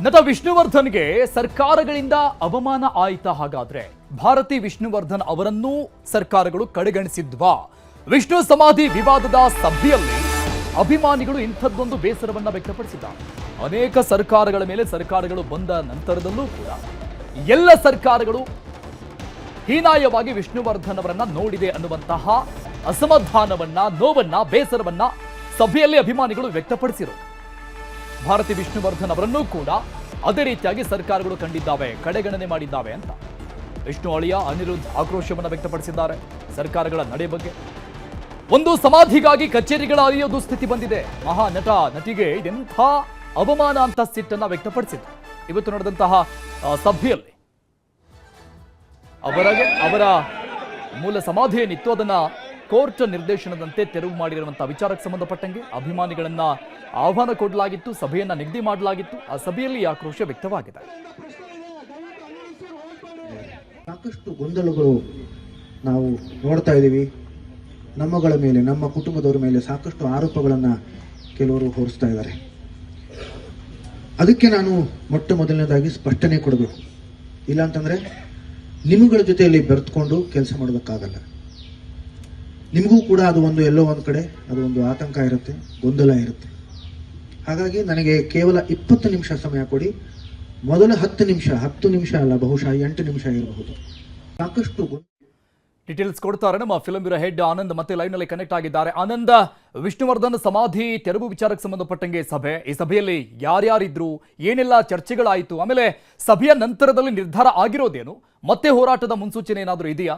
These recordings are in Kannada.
ನಟ ವಿಷ್ಣುವರ್ಧನ್ಗೆ ಸರ್ಕಾರಗಳಿಂದ ಅವಮಾನ ಆಯಿತಾ? ಹಾಗಾದ್ರೆ ಭಾರತಿ ವಿಷ್ಣುವರ್ಧನ್ ಅವರನ್ನೂ ಸರ್ಕಾರಗಳು ಕಡೆಗಣಿಸಿದ್ವಾ? ವಿಷ್ಣು ಸಮಾಧಿ ವಿವಾದದ ಸಭೆಯಲ್ಲಿ ಅಭಿಮಾನಿಗಳು ಇಂಥದ್ದೊಂದು ಬೇಸರವನ್ನ ವ್ಯಕ್ತಪಡಿಸಿದ್ದಾರೆ. ಅನೇಕ ಸರ್ಕಾರಗಳ ಮೇಲೆ ಸರ್ಕಾರಗಳು ಬಂದ ನಂತರದಲ್ಲೂ ಕೂಡ ಎಲ್ಲ ಸರ್ಕಾರಗಳು ಹೀನಾಯವಾಗಿ ವಿಷ್ಣುವರ್ಧನ್ ಅವರನ್ನ ನೋಡಿದೆ ಅನ್ನುವಂತಹ ಅಸಮಾಧಾನವನ್ನ, ನೋವನ್ನ, ಬೇಸರವನ್ನ ಸಭೆಯಲ್ಲಿ ಅಭಿಮಾನಿಗಳು ವ್ಯಕ್ತಪಡಿಸಿದರು. ಭಾರತಿ ವಿಷ್ಣುವರ್ಧನ್ ಅವರನ್ನೂ ಕೂಡ ಅದೇ ರೀತಿಯಾಗಿ ಸರ್ಕಾರಗಳು ಕಂಡಿದ್ದಾವೆ, ಕಡೆಗಣನೆ ಮಾಡಿದ್ದಾವೆ ಅಂತ ವಿಷ್ಣು ಅಳಿಯ ಅನಿರುದ್ಧ್ ಆಕ್ರೋಶವನ್ನು ವ್ಯಕ್ತಪಡಿಸಿದ್ದಾರೆ ಸರ್ಕಾರಗಳ ನಡೆ ಬಗ್ಗೆ. ಒಂದು ಸಮಾಧಿಗಾಗಿ ಕಚೇರಿಗಳ ಅರಿಯೋ ದುಸ್ಥಿತಿ ಬಂದಿದೆ. ಮಹಾ ನಟ ನಟಿಗೆ ಇದೆಂಥ ಅವಮಾನ ಅಂತ ಸಿಟ್ಟನ್ನ ವ್ಯಕ್ತಪಡಿಸಿದ್ರು. ಇವತ್ತು ನಡೆದಂತಹ ಸಭೆಯಲ್ಲಿ ಅವರ ಮೂಲ ಸಮಾಧಿ ಏನಿತ್ತು ಅದನ್ನ ಕೋರ್ಟ್ ನಿರ್ದೇಶನದಂತೆ ತೆರವು ಮಾಡಿರುವಂತಹ ವಿಚಾರಕ್ಕೆ ಸಂಬಂಧಪಟ್ಟಂಗೆ ಅಭಿಮಾನಿಗಳನ್ನ ಆಹ್ವಾನ ಕೊಡಲಾಗಿತ್ತು, ಸಭೆಯನ್ನ ನಿಗದಿ ಮಾಡಲಾಗಿತ್ತು. ಆ ಸಭೆಯಲ್ಲಿ ಆಕ್ರೋಶ ವ್ಯಕ್ತವಾಗಿದೆ. ಸಾಕಷ್ಟು ಗೊಂದಲಗಳು ನಾವು ನೋಡ್ತಾ ಇದ್ದೀವಿ. ನಮ್ಮಗಳ ಮೇಲೆ, ನಮ್ಮ ಕುಟುಂಬದವರ ಮೇಲೆ ಸಾಕಷ್ಟು ಆರೋಪಗಳನ್ನ ಕೆಲವರು ಹೊರಿಸ್ತಾ ಇದ್ದಾರೆ. ಅದಕ್ಕೆ ನಾನು ಮೊಟ್ಟ ಮೊದಲನೇದಾಗಿ ಸ್ಪಷ್ಟನೆ ಕೊಡಬೇಕು. ಇಲ್ಲಾಂತಂದ್ರೆ ನಿಮ್ಮಗಳ ಜೊತೆಯಲ್ಲಿ ಬೆರೆತ್ಕೊಂಡು ಕೆಲಸ ಮಾಡೋದಕ್ಕಾಗಲ್ಲ. ನಿಮಗೂ ಕೂಡ ಅದು ಎಲ್ಲೋ ಒಂದು ಕಡೆ ಅದು ಒಂದು ಆತಂಕ ಇರುತ್ತೆ, ಗೊಂದಲ ಇರುತ್ತೆ. ಹಾಗಾಗಿ ನನಗೆ ಕೇವಲ 20 ನಿಮಿಷ ಸಮಯ ಕೊಡಿ. ಮೊದಲ 10 ನಿಮಿಷ ಅಲ್ಲ, ಬಹುಶಃ 8 ನಿಮಿಷ ಇರಬಹುದು. ಸಾಕಷ್ಟು ಡೀಟೇಲ್ಸ್ ಕೊಡ್ತಾರೆ ನಮ್ಮ ಫಿಲಂ ಬ್ಯೂರೋ ಹೆಡ್ ಆನಂದ್. ಮತ್ತೆ ಲೈವ್ ನಲ್ಲಿ ಕನೆಕ್ಟ್ ಆಗಿದ್ದಾರೆ. ಆನಂದ್, ವಿಷ್ಣುವರ್ಧನ್ ಸಮಾಧಿ ತೆರವು ವಿಚಾರಕ್ಕೆ ಸಂಬಂಧಪಟ್ಟಂಗೆ ಈ ಸಭೆಯಲ್ಲಿ ಯಾರ್ಯಾರಿದ್ರು, ಏನೆಲ್ಲ ಚರ್ಚೆಗಳಾಯಿತು, ಆಮೇಲೆ ಸಭೆಯ ನಂತರದಲ್ಲಿ ನಿರ್ಧಾರ ಆಗಿರೋದೇನು, ಮತ್ತೆ ಹೋರಾಟದ ಮುನ್ಸೂಚನೆ ಏನಾದರೂ ಇದೆಯಾ?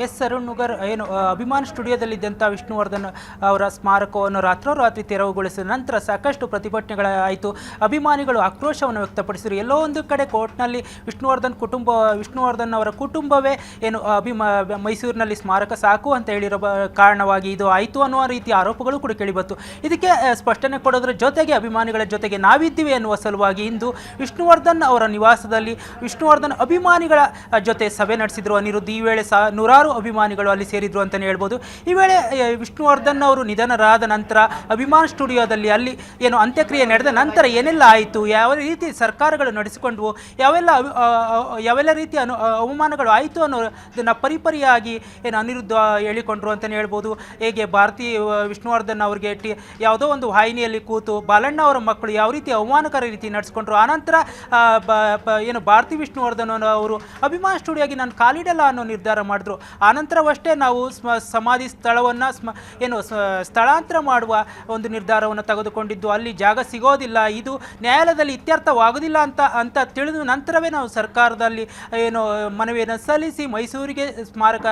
ಎಸ್ ಅರುಣ್ ನುಗರ್, ಏನು ಅಭಿಮಾನ್ ಸ್ಟುಡಿಯೋದಲ್ಲಿದ್ದಂಥ ವಿಷ್ಣುವರ್ಧನ್ ಅವರ ಸ್ಮಾರಕವನ್ನು ರಾತ್ರೋರಾತ್ರಿ ತೆರವುಗೊಳಿಸಿದ ನಂತರ ಸಾಕಷ್ಟು ಪ್ರತಿಭಟನೆಗಳಾಯಿತು. ಅಭಿಮಾನಿಗಳು ಆಕ್ರೋಶವನ್ನು ವ್ಯಕ್ತಪಡಿಸಿದರು. ಎಲ್ಲೋ ಒಂದು ಕಡೆ ಕೋರ್ಟ್ನಲ್ಲಿ ವಿಷ್ಣುವರ್ಧನ್ ಅವರ ಕುಟುಂಬವೇ ಏನು ಮೈಸೂರಿನಲ್ಲಿ ಸ್ಮಾರಕ ಸಾಕು ಅಂತ ಹೇಳಿರೋ ಕಾರಣವಾಗಿ ಇದು ಆಯಿತು ಅನ್ನುವ ರೀತಿಯ ಆರೋಪಗಳು ಕೂಡ ಕೇಳಿಬತ್ತು. ಇದಕ್ಕೆ ಸ್ಪಷ್ಟನೆ ಕೊಡೋದ್ರ ಜೊತೆಗೆ ಅಭಿಮಾನಿಗಳ ಜೊತೆಗೆ ನಾವಿದ್ದೀವಿ ಅನ್ನುವ ಸಲುವಾಗಿ ಇಂದು ವಿಷ್ಣುವರ್ಧನ್ ಅವರ ನಿವಾಸದಲ್ಲಿ ವಿಷ್ಣುವರ್ಧನ್ ಅಭಿಮಾನಿಗಳ ಜೊತೆ ಸಭೆ ನಡೆಸಿದರು ಅನಿರುದ್ಧ್. ಈ ವೇಳೆ ನೂರಾರು ಅಭಿಮಾನಿಗಳು ಅಲ್ಲಿ ಸೇರಿದ್ರು ಅಂತಲೇ ಹೇಳ್ಬೋದು. ಈ ವೇಳೆ ವಿಷ್ಣುವರ್ಧನ್ ಅವರು ನಿಧನರಾದ ನಂತರ ಅಭಿಮಾನ್ ಸ್ಟುಡಿಯೋದಲ್ಲಿ ಅಲ್ಲಿ ಏನು ಅಂತ್ಯಕ್ರಿಯೆ ನಡೆದ ನಂತರ ಏನೆಲ್ಲ ಆಯಿತು, ಯಾವ ರೀತಿ ಸರ್ಕಾರಗಳು ನಡೆಸಿಕೊಂಡ್ವು, ಯಾವೆಲ್ಲ ರೀತಿಯ ಅವಮಾನಗಳು ಆಯಿತು ಅನ್ನೋದನ್ನು ಪರಿಪರಿಯಾಗಿ ಏನು ಅನಿರುದ್ಧ ಹೇಳಿಕೊಂಡ್ರು ಅಂತಲೇ ಹೇಳ್ಬೋದು. ಹೇಗೆ ಭಾರತಿ ವಿಷ್ಣುವರ್ಧನ್ ಅವರಿಗೆ ಯಾವುದೋ ಒಂದು ವಾಹಿನಿಯಲ್ಲಿ ಕೂತು ಬಾಲಣ್ಣ ಅವರ ಮಕ್ಕಳು ಯಾವ ರೀತಿ ಅವಮಾನಕರ ರೀತಿ ನಡೆಸ್ಕೊಂಡ್ರು, ಆನಂತರ ಏನು ಭಾರತಿ ವಿಷ್ಣುವರ್ಧನ್ ಅವರು ಅಭಿಮಾನ್ ಸ್ಟುಡಿಯೋಗೆ ನಾನು ಕಾಲಿಡಲ್ಲ ಅನ್ನೋ ನಿರ್ಧಾರ ಮಾಡಿದ್ರು. ಆನಂತರವಷ್ಟೇ ನಾವು ಸಮಾಧಿ ಸ್ಥಳವನ್ನು ಸ್ಥಳಾಂತರ ಮಾಡುವ ಒಂದು ನಿರ್ಧಾರವನ್ನು ತೆಗೆದುಕೊಂಡಿದ್ದು. ಅಲ್ಲಿ ಜಾಗ ಸಿಗೋದಿಲ್ಲ, ಇದು ನ್ಯಾಯಾಲಯದಲ್ಲಿ ಇತ್ಯರ್ಥವಾಗೋದಿಲ್ಲ ಅಂತ ತಿಳಿದ ನಂತರವೇ ನಾವು ಸರ್ಕಾರದಲ್ಲಿ ಏನು ಮನವಿಯನ್ನು ಸಲ್ಲಿಸಿ ಮೈಸೂರಿಗೆ ಸ್ಮಾರಕ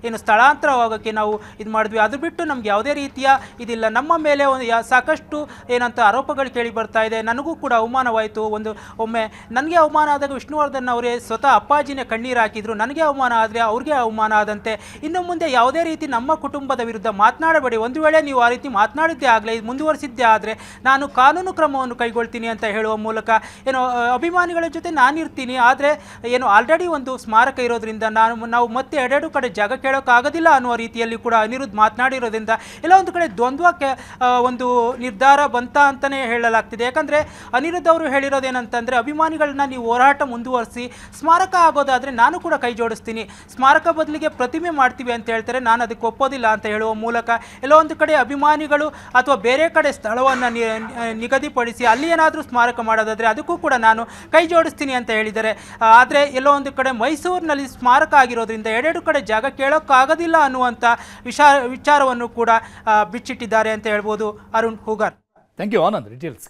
ಏನು ಸ್ಥಳಾಂತರವಾಗೋಕ್ಕೆ ನಾವು ಇದು ಮಾಡಿದ್ವಿ. ಅದು ಬಿಟ್ಟು ನಮ್ಗೆ ಯಾವುದೇ ರೀತಿಯ ಇದಿಲ್ಲ. ನಮ್ಮ ಮೇಲೆ ಸಾಕಷ್ಟು ಏನಂತ ಆರೋಪಗಳು ಕೇಳಿ ಬರ್ತಾ ಇದೆ. ನನಗೂ ಕೂಡ ಅವಮಾನವಾಯಿತು. ಒಮ್ಮೆ ನನಗೆ ಅವಮಾನ ಆದಾಗ ವಿಷ್ಣುವರ್ಧನ್ ಅವರೇ ಸ್ವತಃ ಅಪ್ಪಾಜಿನೇ ಕಣ್ಣೀರು ಹಾಕಿದ್ರು. ನನಗೆ ಅವಮಾನ ಆದರೆ ಅವ್ರಿಗೆ ಅವಮಾನ ಆದಂತೆ ಇನ್ನು ಮುಂದೆ ಯಾವುದೇ ರೀತಿ ನಮ್ಮ ಕುಟುಂಬದ ವಿರುದ್ಧ ಮಾತನಾಡಬೇಡಿ. ಒಂದು ವೇಳೆ ನೀವು ಆ ರೀತಿ ಮಾತನಾಡಿದ್ದೇ ಆಗಲೇ ಮುಂದುವರಿಸಿದ್ದೇ ಆದರೆ ನಾನು ಕಾನೂನು ಕ್ರಮವನ್ನು ಕೈಗೊಳ್ತೀನಿ ಅಂತ ಹೇಳುವ ಮೂಲಕ ಏನು ಅಭಿಮಾನಿಗಳ ಜೊತೆ ನಾನಿರ್ತೀನಿ. ಆದರೆ ಏನು ಆಲ್ರೆಡಿ ಒಂದು ಸ್ಮಾರಕ ಇರೋದ್ರಿಂದ ನಾವು ಮತ್ತೆ ಎರಡೆರಡು ಕಡೆ ಜಾಗ ಕೇಳೋಕ್ಕಾಗೋದಿಲ್ಲ ಅನ್ನುವ ರೀತಿಯಲ್ಲಿ ಕೂಡ ಅನಿರುದ್ಧ್ ಮಾತನಾಡಿರೋದ್ರಿಂದ ಎಲ್ಲ ಒಂದು ಕಡೆ ದ್ವಂದ್ವಕ್ಕೆ ಒಂದು ನಿರ್ಧಾರ ಬಂತ ಅಂತಲೇ ಹೇಳಲಾಗ್ತಿದೆ. ಯಾಕಂದರೆ ಅನಿರುದ್ಧ್ ಅವರು ಹೇಳಿರೋದೇನಂತಂದರೆ ಅಭಿಮಾನಿಗಳನ್ನ ನೀವು ಹೋರಾಟ ಮುಂದುವರಿಸಿ, ಸ್ಮಾರಕ ಆಗೋದಾದರೆ ನಾನು ಕೂಡ ಕೈ ಜೋಡಿಸ್ತೀನಿ, ಸ್ಮಾರಕ ಬದಲಿಗೆ ಪ್ರತಿಮೆ ಮಾಡ್ತೀವಿ ಅಂತ ಹೇಳ್ತಾರೆ, ನಾನು ಅದಕ್ಕೆ ಒಪ್ಪೋದಿಲ್ಲ ಅಂತ ಹೇಳುವ ಮೂಲಕ ಎಲ್ಲೋ ಒಂದು ಕಡೆ ಅಭಿಮಾನಿಗಳು ಅಥವಾ ಬೇರೆ ಕಡೆ ಸ್ಥಳವನ್ನು ನಿಗದಿಪಡಿಸಿ ಅಲ್ಲಿ ಏನಾದರೂ ಸ್ಮಾರಕ ಮಾಡೋದಾದರೆ ಅದಕ್ಕೂ ಕೂಡ ನಾನು ಕೈ ಜೋಡಿಸ್ತೀನಿ ಅಂತ ಹೇಳಿದ್ದಾರೆ. ಆದರೆ ಎಲ್ಲೋ ಒಂದು ಕಡೆ ಮೈಸೂರಿನಲ್ಲಿ ಸ್ಮಾರಕ ಆಗಿರೋದ್ರಿಂದ ಎರಡೆರಡು ಕಡೆ ಜಾಗ ಕೇಳೋಕ್ಕಾಗೋದಿಲ್ಲ ಅನ್ನುವಂಥ ವಿಚಾರವನ್ನು ಕೂಡ ಬಿಚ್ಚಿಟ್ಟಿದ್ದಾರೆ ಅಂತ ಹೇಳ್ಬೋದು. Arun Hugar, thank you Anand details.